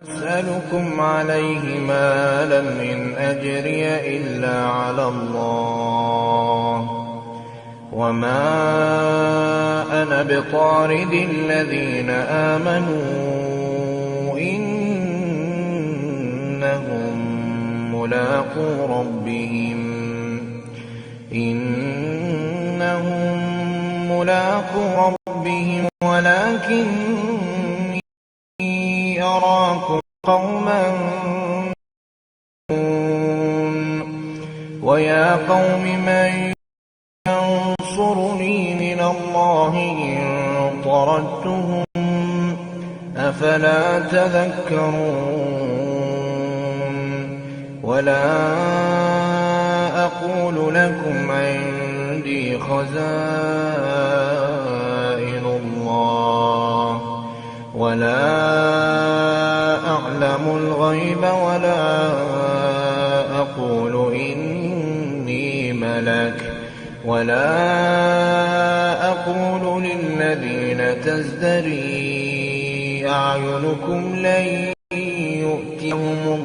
أسألكم عليه مالا إن أجري إلا على الله وما أنا بطارد الذين آمنوا إنهم ملاقو ربهم ولكني أراكم قوما ويا قوم من ينصرني من الله إن طردتهم أفلا تذكرون ولا أقول لكم عندي خزائن الله ولا أعلم الغيب ولا أقول إني ملك ولا أقول للذين تزدري أعينكم لن يؤتيهم